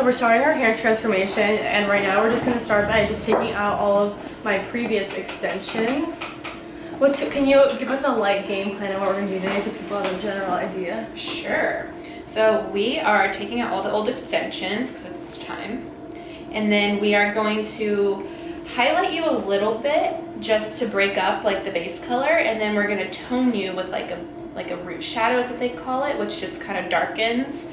So we're starting our hair transformation, and right now we're just going to start by just taking out all of my previous extensions. Can you give us a light game plan of what we're going to do today so people have a general idea? Sure. So we are taking out all the old extensions because it's time. And then we are going to highlight you a little bit just to break up like the base color, and then we're going to tone you with like a root shadow is what they call it, which just kind of darkens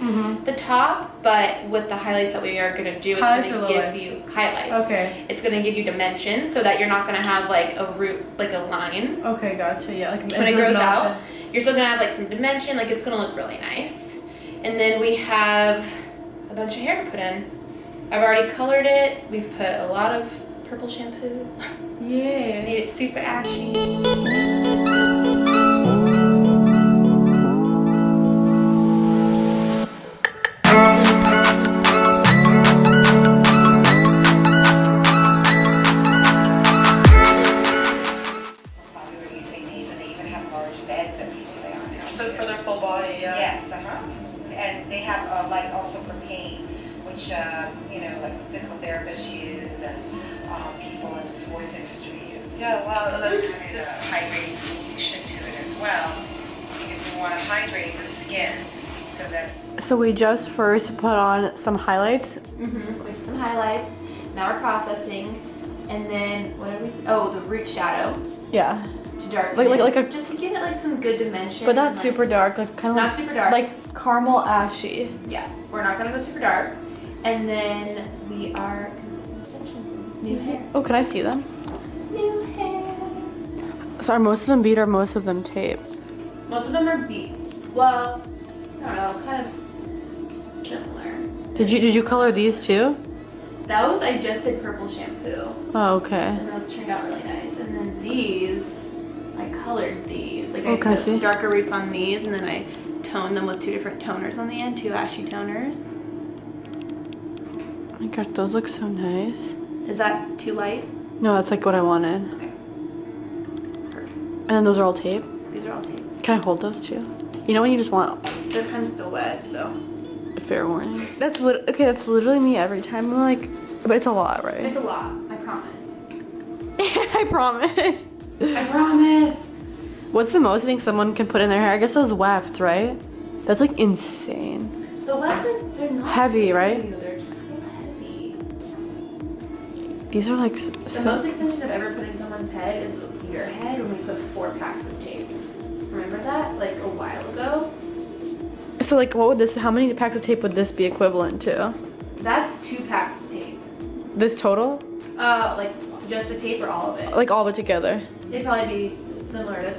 the top. But with the highlights that we are going to do, it's going to give you highlights. Okay. It's going to give you dimension so that you're not going to have like a root, like a line. Okay, gotcha. Yeah, like when it grows out, you're still going to have like some dimension. Like it's going to look really nice. And then we have a bunch of hair to put in. I've already colored it. We've put a lot of purple shampoo. Yeah. Made it super ashy. So for their full body, yeah. Yes, and they have like also for pain, which you know, like physical therapists use and people in the sports industry use. Yeah, wow. There's a hydrating solution to it as well, because you want to hydrate the skin so that. So we just first put on some highlights. With some highlights. Now we're processing, and then what did we? Oh, the root shadow. Yeah. To darken like just to give it like some good dimension. But not like, super dark, like kind of not super dark. like caramel ashy. Yeah, we're not gonna go super dark. And then we are new hair. Oh, can I see them? New hair. So are most of them bead or most of them tape? Most of them are bead. Well, I don't know, kind of similar. Did you color these too? Those I just did purple shampoo. Oh, okay. And those turned out really nice. And then these, I colored these. Like I put see darker roots on these, and then I toned them with two different toners on the end, two ashy toners. Oh my gosh, those look so nice. Is that too light? No, that's like what I wanted. Okay. Perfect. And then those are all tape? These are all tape. Can I hold those too? You know when you just want... They're kind of still wet, so. Fair warning. That's literally me every time. I'm like, but it's a lot, right? It's a lot, I promise. I promise. I promise. What's the most you think someone can put in their hair? I guess those wefts, right? That's like insane. The wefts they're not heavy, right? They're just so heavy. These are like The most extensions I've ever put in someone's head is your head when we put 4 packs of tape. Remember that? Like a while ago? So like what would this, how many packs of tape would this be equivalent to? That's 2 packs of tape. This total? Like just the tape or all of it? Like all of it together? It'd probably be similar to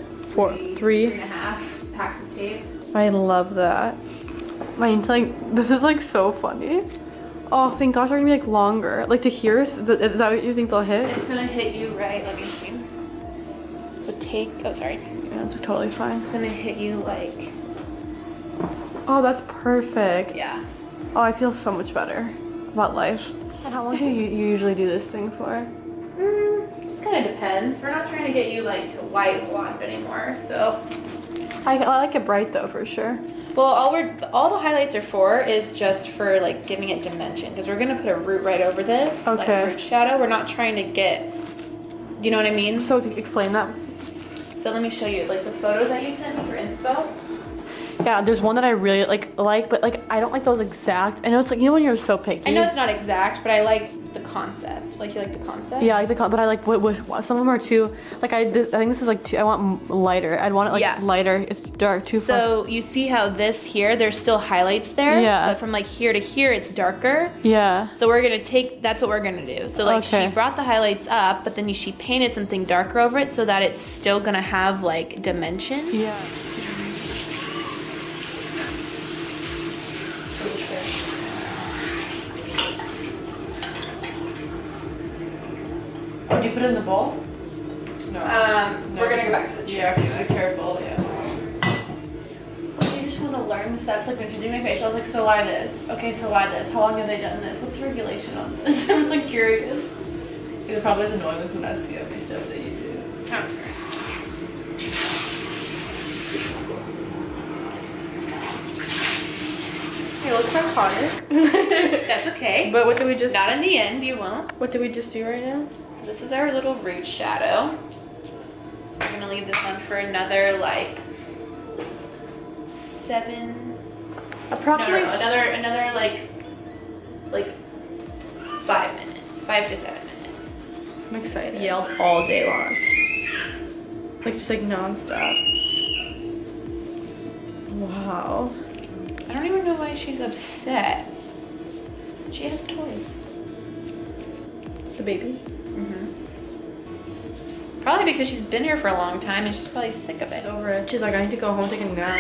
three 3.5 packs of tape. I love that. Like, this is like so funny. Oh, thank gosh, they're gonna be like longer. Like to here, is that what you think they'll hit? It's gonna hit you right, let me see. So oh sorry. Yeah, that's totally fine. It's gonna hit you like. Oh, that's perfect. Yeah. Oh, I feel so much better about life. And how long do you usually do this thing for? Just kind of depends. We're not trying to get you like to white blonde anymore, so. I like it bright though, for sure. Well, all the highlights are for is just for like giving it dimension, because we're gonna put a root right over this, okay. Like a root shadow. We're not trying to get, you know what I mean? So explain that. So let me show you like the photos that you sent me for inspo. Yeah, there's one that I really like, but like I don't like those exact. I know it's like, you know when you're so picky. I know it's not exact, but I like the concept. Like you like the concept? Yeah, I like but I like what some of them are too. Like I think this is like too. I want lighter. I'd want it like lighter. It's dark too. So you see how this here, there's still highlights there. Yeah. But from like here to here, it's darker. Yeah. So we're gonna take. That's what we're gonna do. So like she brought the highlights up, but then she painted something darker over it so that it's still gonna have like dimension. Yeah. Do you put it in the bowl? No. We're gonna go back to the chair. Yeah, be careful, yeah. You just want to learn the steps, like when you're doing my facial, I was like, so why this? Okay, so why this? How long have they done this? What's the regulation on this? I was like curious. It probably is annoying with some SEO stuff that you do. It looks iconic. That's okay. But what did we just? Not in the end, you won't. What did we just do right now? So this is our little root shadow. We're gonna leave this on for another like 7. Approximately. No, another like 5 minutes, 5 to 7 minutes. I'm excited. Yelled all day long. Like just like nonstop. Wow. I don't even know why she's upset. She has toys. The baby. Probably because she's been here for a long time and she's probably sick of it. It's over it. She's like, I need to go home, take a nap.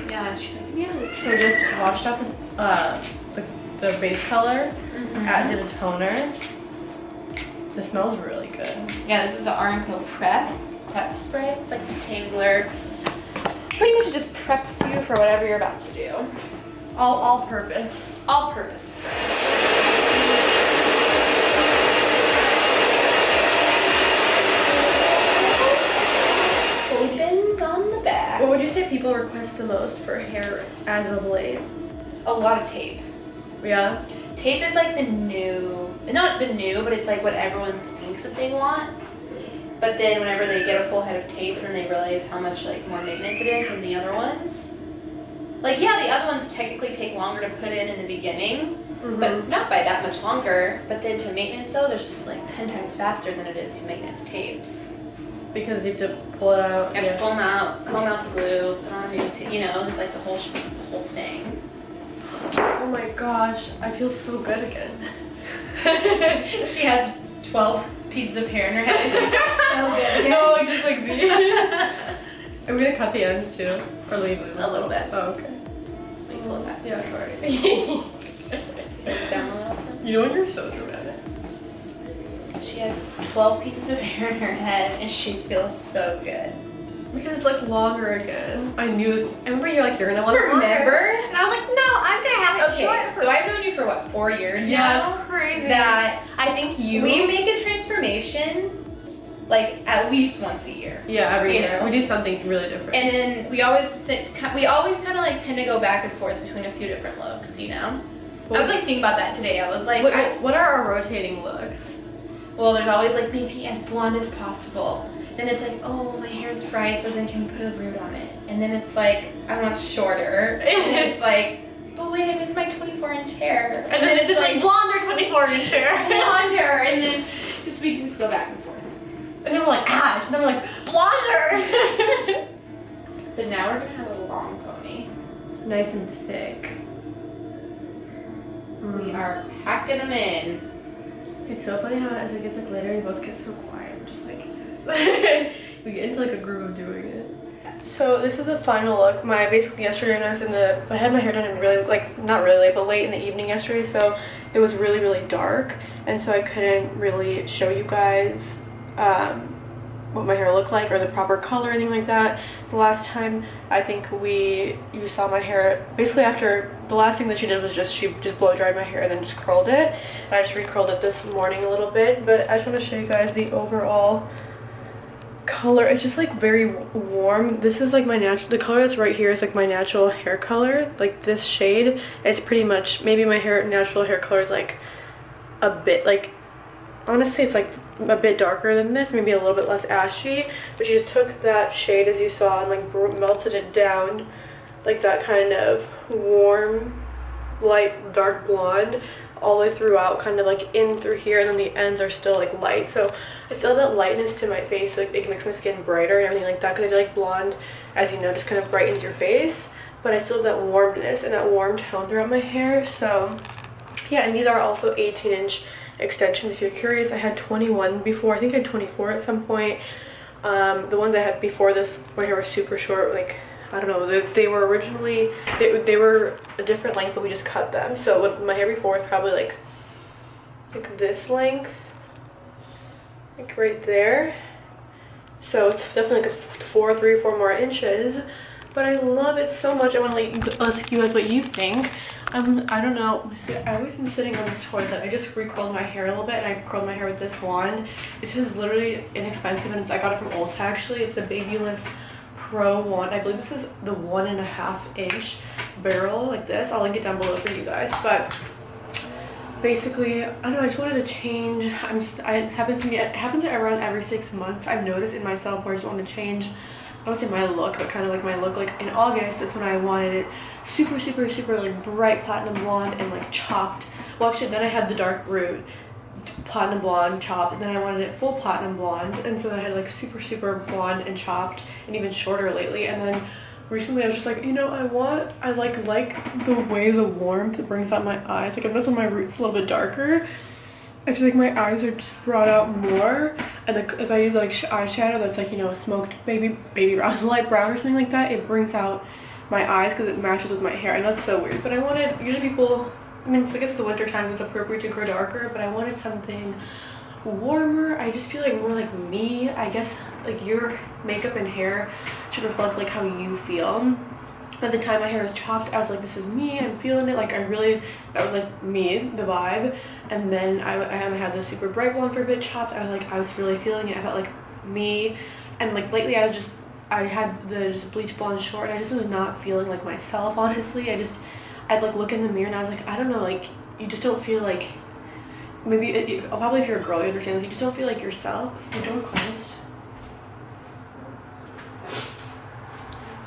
Yeah, she's like, yeah. So we just washed out the base color. Did a toner. This smells really good. Yeah, this is the Arnco Prep spray. It's like the Tangler. Pretty much it just preps you for whatever you're about to do. All purpose. All purpose. Opens on the back. What would you say people request the most for hair as of late? A lot of tape. Yeah. Tape is like the new, not the new, but it's like what everyone thinks that they want. But then whenever they get a full head of tape, and then they realize how much like more maintenance it is than the other ones. Like yeah, the other ones technically take longer to put in the beginning, but not by that much longer. But then to maintenance though, they're just like 10 times faster than it is to maintenance tapes. Because you have to pull it out. You have to pull them out, comb out the glue, put on a new tape, you know, just like the whole thing. Oh my gosh, I feel so good again. She has 12 pieces of hair in her head and she feels so good again. No, like just like these. Are we gonna cut the ends too? Or leave them? A little bit. Oh, okay. Let me pull it back. Yeah, sorry. Down a little. You know when you're so dramatic. She has 12 pieces of hair in her head and she feels so good. Because it's like longer again. I knew this. I remember you're like, you're gonna want it longer. Remember? And I was like, no, I'm gonna have it short. Okay, so I've known you for what, 4 years Yeah, now? it's crazy. That I think we make a transformation like at least once a year. Yeah, every year. know? We do something really different. And then we always kind of like tend to go back and forth between a few different looks, you know? I was like thinking about that today. I was like, what are our rotating looks? well, there's always like maybe as blonde as possible. Then it's like, oh, my hair's bright, so then can we put a root on it? And then it's like, I want shorter. And it's like, but wait, I missed my 24-inch hair. And then it's like blonde or 24-inch hair. Blonder. And then we just go back and forth. And then we're like, ash. And then we're like, blonder. But now we're gonna have a long pony. Nice and thick. We are packing them in. It's so funny how as it gets like later, you both get so quiet. We're just like, we get into like a groove of doing it. So this is the final look. Basically yesterday when I was I had my hair done in really, like, not really late, but late in the evening yesterday, so it was really, really dark, and so I couldn't really show you guys what my hair looked like or the proper color or anything like that. The last time I think you saw my hair, basically after, the last thing that she did was she just blow dried my hair and then just curled it, and I just recurled it this morning a little bit, but I just want to show you guys the overall color. It's just like very warm. This is like my natural, the color that's right here is like my natural hair color, like this shade. It's pretty much, maybe my natural hair color is like a bit, like, honestly it's like a bit darker than this, maybe a little bit less ashy, but she just took that shade as you saw and like melted it down, like that kind of warm light dark blonde all the way throughout, kind of like in through here, and then the ends are still like light, so I still have that lightness to my face, so like it makes my skin brighter and everything like that, because I feel like blonde, as you know, just kind of brightens your face, but I still have that warmness and that warm tone throughout my hair. So yeah, and these are also 18-inch extensions if you're curious. I had 21 before, I think I had 24 at some point. The ones I had before this, my hair was super short, like, I don't know, they were originally, they were a different length, but we just cut them. So what my hair before was probably like this length, like right there. So it's definitely like 3 or 4 more inches, but I love it so much. I want to ask you guys what you think. I don't know, I've always been sitting on this toilet. I just recurled my hair a little bit, and I curled my hair with this wand. This is literally inexpensive, and I got it from Ulta actually. It's a Babyless Pro wand. I believe this is the 1.5 inch. barrel like this. I'll link it down below for you guys. But basically, I don't know, I just wanted to change. It happens to me, it happens around every 6 months. I've noticed in myself where I just want to change, I don't say my look, but kind of like my look. Like in August, that's when I wanted it super, super, super like bright platinum blonde and like chopped. Well, actually, then I had the dark root, platinum blonde, chopped, and then I wanted it full platinum blonde. And so I had like super, super blonde and chopped and even shorter lately. And then recently I was just like, you know, I like the way the warmth brings out my eyes. Like I noticed when my root's a little bit darker, I feel like my eyes are just brought out more. And like if I use like eyeshadow that's like, you know, smoked baby brown, light brown or something like that, it brings out my eyes because it matches with my hair. I know it's so weird, but I wanted, usually people, I mean, I guess the winter time it's appropriate to grow darker, but I wanted something warmer. I just feel like more like me. I guess like your makeup and hair should reflect like how you feel. By the time my hair was chopped, I was like, this is me, I'm feeling it. Like I really, that was like me, the vibe. And then I had the super bright blonde for a bit chopped. I was really feeling it. I felt like me. And like lately I had the just bleach blonde short. I just was not feeling like myself, honestly. I'd like look in the mirror and I was like, I don't know, like you just don't feel like, maybe probably if you're a girl you understand this, you just don't feel like yourself. The door closed.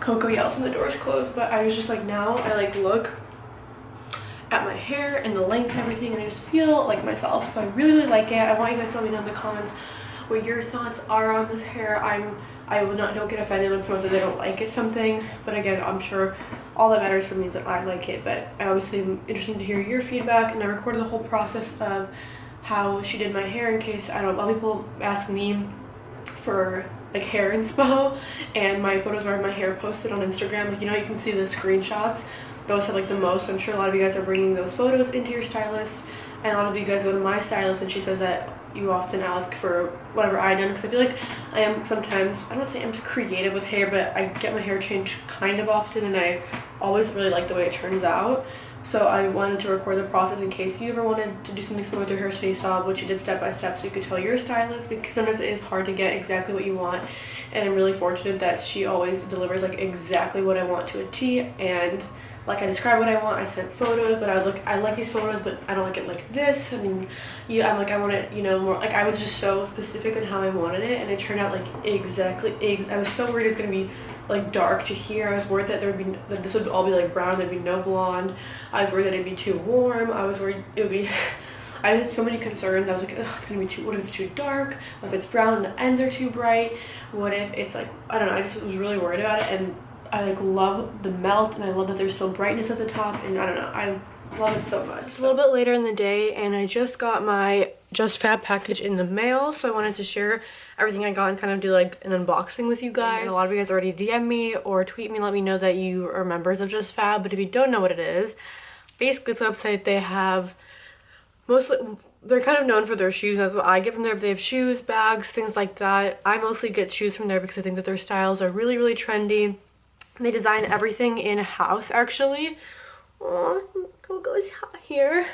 Coco yells when the door's closed, but I was just like, now I like look at my hair and the length and everything and I just feel like myself. So I really, really like it. I want you guys to let me know in the comments what your thoughts are on this hair. I will not, don't get offended when someone says they don't like it something, but again, I'm sure all that matters for me is that I like it. But I obviously am interested to hear your feedback, and I recorded the whole process of how she did my hair in case, I don't know, a lot of people ask me for like hair inspo, and my photos were my hair posted on Instagram. Like, you know, you can see the screenshots, those have like the most. I'm sure a lot of you guys are bringing those photos into your stylist, and a lot of you guys go to my stylist and she says that you often ask for whatever I done, because I feel like I am sometimes, I don't say I'm just creative with hair, but I get my hair changed kind of often and I always really like the way it turns out. So I wanted to record the process in case you ever wanted to do something similar with your hair, so you saw what you did step by step so you could tell your stylist, because sometimes it is hard to get exactly what you want. And I'm really fortunate that she always delivers like exactly what I want to a T. And like I described what I want, I sent photos, but I was like, I like these photos, but I don't like it like this. I mean, yeah, I'm like, I want it, you know, more like, I was just so specific on how I wanted it, and it turned out like exactly. I was so worried it was gonna be like dark to here. I was worried that there would be, that this would all be like brown, there'd be no blonde. I was worried that it'd be too warm. I was worried it would be I had so many concerns. I was like, ugh, it's gonna be too, what if it's too dark? What if it's brown and the ends are too bright? What if it's like, I don't know, I just was really worried about it. And I like love the melt, and I love that there's still brightness at the top, and I don't know, I love it so much. It's a little bit later in the day, and I just got my Just Fab package in the mail, so I wanted to share everything I got and kind of do like an unboxing with you guys. And a lot of you guys already DM me or tweet me, let me know that you are members of Just Fab, but if you don't know what it is, basically it's a website. They have mostly, they're kind of known for their shoes, and that's what I get from there, but they have shoes, bags, things like that. I mostly get shoes from there because I think that their styles are really, really trendy. They design everything in-house, actually. Aw, Coco's here.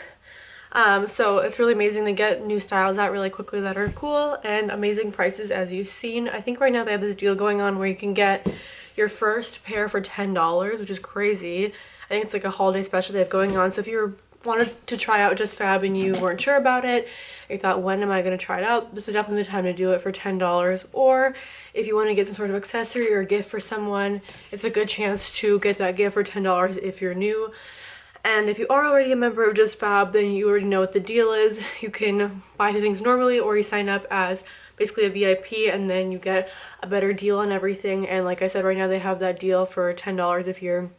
So it's really amazing. They get new styles out really quickly that are cool, and amazing prices, as you've seen. I think right now they have this deal going on where you can get your first pair for $10, which is crazy. I think it's like a holiday special they have going on. So if you're wanted to try out Just Fab and you weren't sure about it, you thought, when am I going to try it out, this is definitely the time to do it for $10. Or if you want to get some sort of accessory or a gift for someone, it's a good chance to get that gift for $10 if you're new. And if you are already a member of Just Fab, then you already know what the deal is. You can buy the things normally, or you sign up as basically a VIP, and then you get a better deal on everything. And like I said, right now they have that deal for $10 if you're,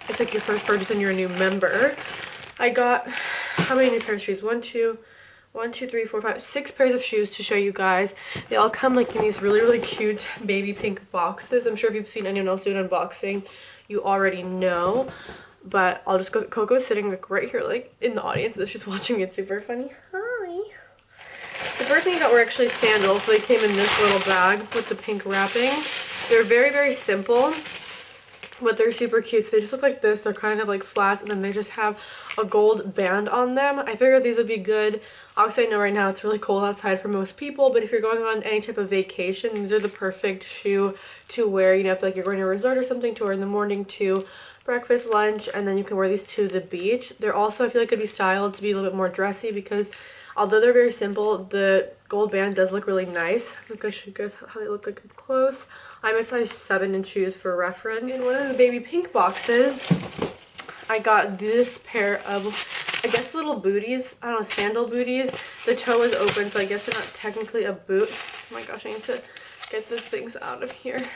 it's like your first purchase and you're a new member. I got, how many new pairs of shoes? 1, 2, 3, 4, 5, 6 pairs of shoes to show you guys. They all come like in these really, really cute baby pink boxes. I'm sure if you've seen anyone else do an unboxing, you already know. But I'll just go, Coco's sitting like right here, like in the audience, so she's watching it. Super funny. Hi. The first thing I got were actually sandals. So they came in this little bag with the pink wrapping. They're very, very simple, but they're super cute. So they just look like this. They're kind of like flats, and then they just have a gold band on them. I figured these would be good. Obviously, I know right now it's really cold outside for most people, but if you're going on any type of vacation, these are the perfect shoe to wear. You know, if like you're going to a resort or something, to wear in the morning to breakfast, lunch, and then you can wear these to the beach. They're also, I feel like, could be styled to be a little bit more dressy because although they're very simple, the gold band does look really nice. I'm gonna show you guys how they look like up close. I'm a size 7 in shoes for reference. In one of the baby pink boxes, I got this pair of, I guess, little booties. I don't know, sandal booties. The toe is open, so I guess they're not technically a boot. Oh my gosh, I need to get these things out of here.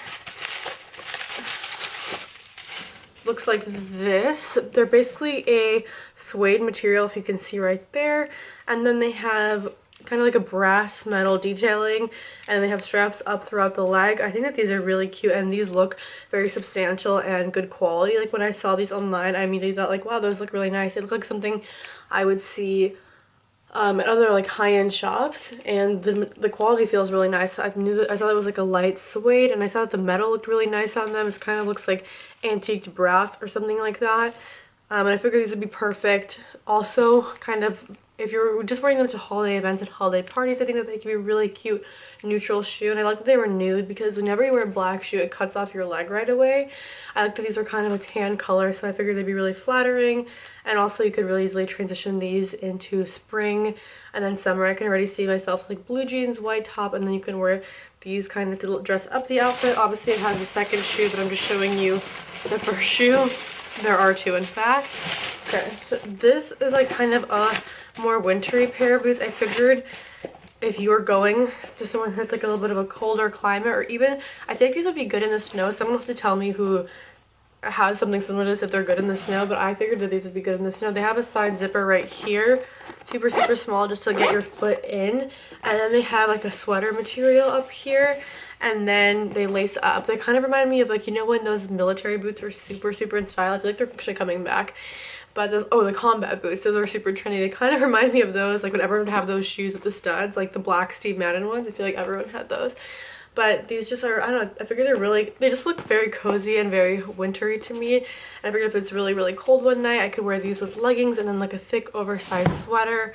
Looks like this. They're basically a suede material, if you can see right there. And then they have kind of like a brass metal detailing, and they have straps up throughout the leg. I think that these are really cute, and these look very substantial and good quality. Like when I saw these online, I immediately thought like, wow, those look really nice. They look like something I would see at other like high-end shops, and the quality feels really nice. I thought it was like a light suede, and I saw that the metal looked really nice on them. It kind of looks like antiqued brass or something like that. And I figured these would be perfect. Also, kind of, if you're just wearing them to holiday events and holiday parties, I think that they could be a really cute neutral shoe. And I like that they were nude because whenever you wear a black shoe, it cuts off your leg right away. I like that these are kind of a tan color, so I figured they'd be really flattering. And also you could really easily transition these into spring and then summer. I can already see myself like blue jeans, white top, and then you can wear these kind of to dress up the outfit. Obviously it has a second shoe, but I'm just showing you the first shoe. There are two, in fact. Okay, so this is like kind of a more wintry pair of boots. I figured if you were going to somewhere that's like a little bit of a colder climate, or even, I think these would be good in the snow. Someone will have to tell me who has something similar to this if they're good in the snow, but I figured that these would be good in the snow. They have a side zipper right here, super small, just to get your foot in, and then they have like a sweater material up here, and then they lace up. They kind of remind me of, like, you know when those military boots are super in style? I feel like they're actually coming back. But those, oh, the combat boots, those are super trendy. They kind of remind me of those, like when everyone would have those shoes with the studs, like the black Steve Madden ones. I feel like everyone had those. But these just are, I don't know, I figure they're really, they just look very cozy and very wintry to me. And I figured if it's really cold one night, I could wear these with leggings and then like a thick oversized sweater.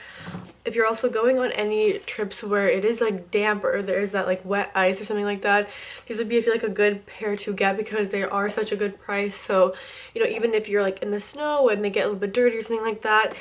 If you're also going on any trips where it is like damp or there is that like wet ice or something like that, these would be, I feel like, a good pair to get because they are such a good price. So, you know, even if you're like in the snow and they get a little bit dirty or something like that,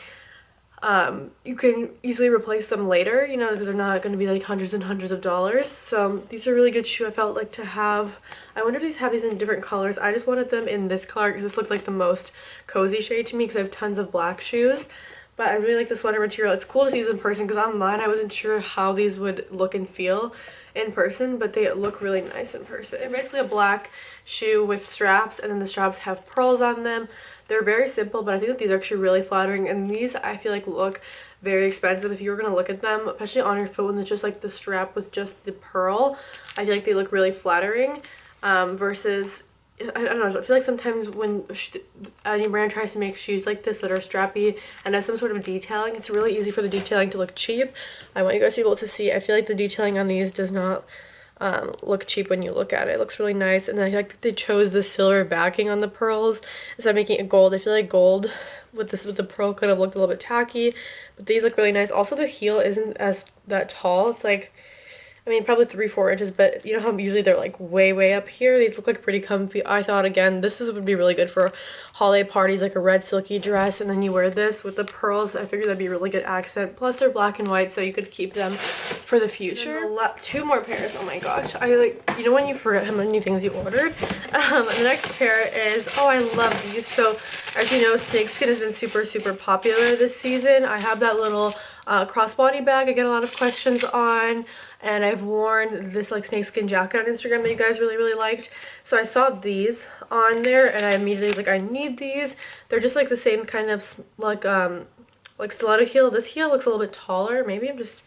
you can easily replace them later, you know, because they're not going to be like hundreds and hundreds of dollars. So these are a really good shoe. I felt like to have, I wonder if these have these in different colors. I just wanted them in this color because this looked like the most cozy shade to me because I have tons of black shoes. But I really like the sweater material. It's cool to see these in person because online I wasn't sure how these would look and feel in person, but they look really nice in person. They're basically a black shoe with straps, and then the straps have pearls on them. They're very simple, but I think that these are actually really flattering, and these I feel like look very expensive if you were going to look at them, especially on your foot when it's just like the strap with just the pearl. I feel like they look really flattering versus, I don't know, I feel like sometimes when any brand tries to make shoes like this that are strappy and has some sort of detailing, it's really easy for the detailing to look cheap. I want you guys to be able to see, I feel like the detailing on these does not look cheap when you look at it. It looks really nice, and I like that they chose the silver backing on the pearls instead of making it gold. I feel like gold with the pearl could have looked a little bit tacky, but these look really nice. Also, the heel isn't as that tall. It's like, I mean, probably 3-4 inches, but you know how usually they're like way up here? These look like pretty comfy. I thought, again, would be really good for holiday parties, like a red silky dress, and then you wear this with the pearls. I figured that'd be a really good accent. Plus they're black and white, so you could keep them for the future. Two more pairs. Oh my gosh, I like, you know when you forget how many things you ordered? The next pair is, oh, I love these. So as you know, snakeskin has been super popular this season. I have that little crossbody bag I get a lot of questions on, and I've worn this like snakeskin jacket on Instagram that you guys really liked. So I saw these on there and I immediately was like, I need these. They're just like the same kind of like stiletto heel. This heel looks a little bit taller. Maybe I'm just,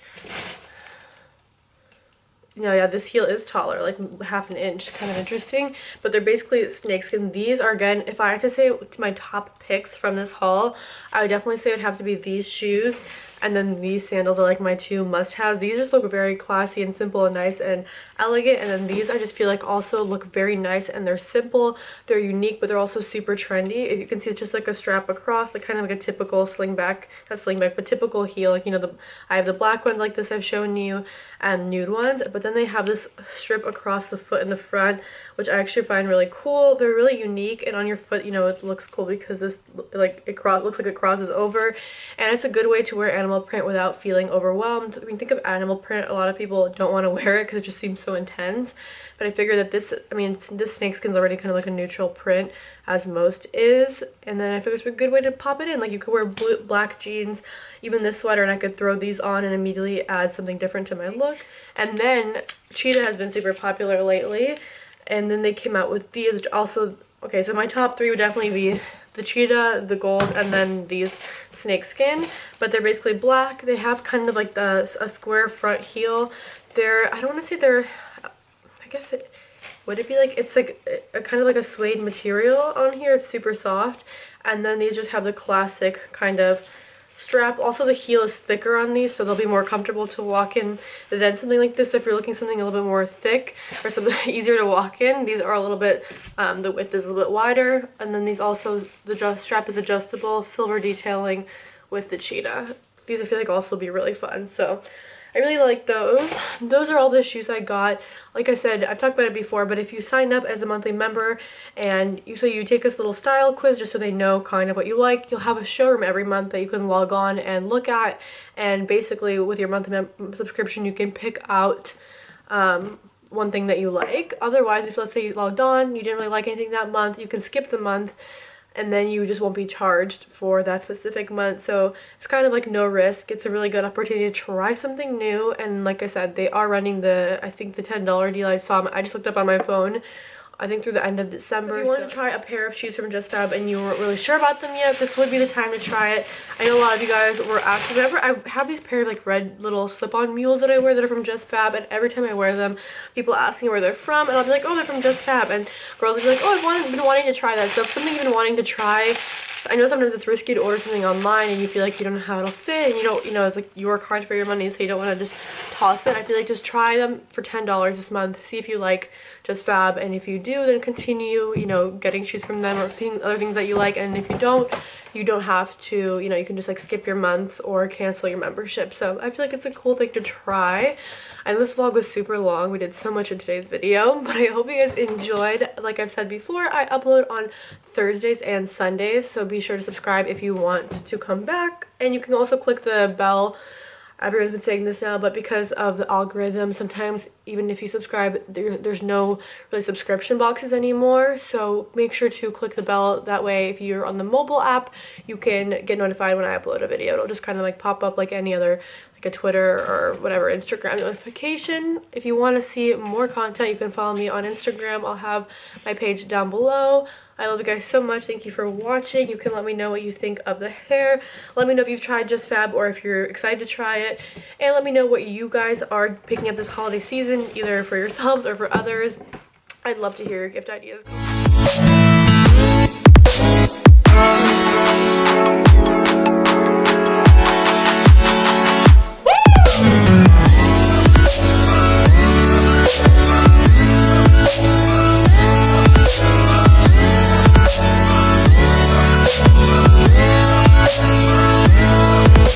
no, yeah, this heel is taller, like half an inch, kind of interesting. But they're basically snakeskin. These are, again, if I had to say my top picks from this haul, I would definitely say it would have to be these shoes. And then these sandals are like my two must-have. These just look very classy and simple and nice and elegant. And then these I just feel like also look very nice, and they're simple, they're unique, but they're also super trendy. If you can see, it's just like a strap across, like kind of like a typical slingback, not slingback, but typical heel. Like, you know, I have the black ones like this I've shown you, and nude ones, but then they have this strip across the foot in the front, which I actually find really cool. They're really unique, and on your foot, you know, it looks cool because this like looks like it crosses over, and it's a good way to wear animal print without feeling overwhelmed. When you think of animal print, a lot of people don't want to wear it because it just seems so intense, but I figure that this, I mean, this snakeskin's already kind of like a neutral print, as most is, and then I figure it's a good way to pop it in. Like, you could wear black jeans, even this sweater, and I could throw these on and immediately add something different to my look. And then cheetah has been super popular lately, and then they came out with these, which also, okay, so my top three would definitely be the cheetah, the gold, and then these snakeskin, but they're basically black. They have kind of like a square front heel. I don't want to say they're, I guess it would it be like, it's like a kind of like a suede material on here. It's super soft, and then these just have the classic kind of strap. Also, the heel is thicker on these, so they'll be more comfortable to walk in than something like this. So if you're looking something a little bit more thick or something easier to walk in, these are a little bit, the width is a little bit wider. And then these also, the strap is adjustable, silver detailing with the cheetah. These I feel like also be really fun, so I really like those. Those are all the shoes I got. Like I said, I've talked about it before, but if you sign up as a monthly member and you take this little style quiz just so they know kind of what you like, you'll have a showroom every month that you can log on and look at. And basically with your monthly subscription, you can pick out one thing that you like. Otherwise, if let's say you logged on, you didn't really like anything that month, you can skip the month, and then you just won't be charged for that specific month. So it's kind of like no risk. It's a really good opportunity to try something new. And like I said, they are running I think the $10 deal I saw. I just looked up on my phone, I think through the end of December. So if you want to try a pair of shoes from Just Fab and you weren't really sure about them yet, this would be the time to try it. I know a lot of you guys were asking. I have these pair of like red little slip-on mules that I wear that are from Just Fab, and every time I wear them, people ask me where they're from, and I'll be like, oh, they're from Just Fab, and girls will be like, oh, I've been wanting to try that. So if something you've been wanting to try, I know sometimes it's risky to order something online and you feel like you don't know how it'll fit, and you don't, you know, it's like you work hard for your money, so you don't want to just toss it. I feel like just try them for $10 this month, see if you like Just Fab, and if you do, then continue, you know, getting shoes from them or other things that you like. And if you don't have to, you know, you can just like skip your months or cancel your membership. So I feel like it's a cool thing to try. And this vlog was super long. We did so much in today's video, but I hope you guys enjoyed. Like I've said before, I upload on Thursdays and Sundays, so be sure to subscribe if you want to come back. And you can also click the bell. Everyone's been saying this now, but because of the algorithm, sometimes even if you subscribe, there's no really subscription boxes anymore. So make sure to click the bell. That way, if you're on the mobile app, you can get notified when I upload a video. It'll just kind of like pop up like any other, like a Twitter or whatever Instagram notification. If you want to see more content, you can follow me on Instagram. I'll have my page down below. I love you guys so much. Thank you for watching. You can let me know what you think of the hair. Let me know if you've tried Just Fab or if you're excited to try it. And let me know what you guys are picking up this holiday season, either for yourselves or for others. I'd love to hear your gift ideas.